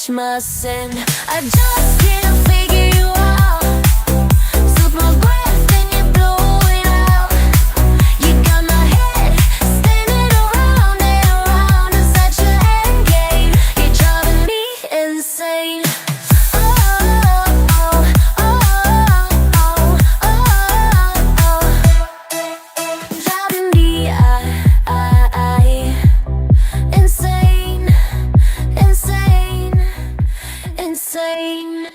catch my sin. I just can't figure you out. Took my breath and you're blowing out. You got my head spinning around and around. It's such an end game. You're driving me insane. Driving me insane, insane, insane.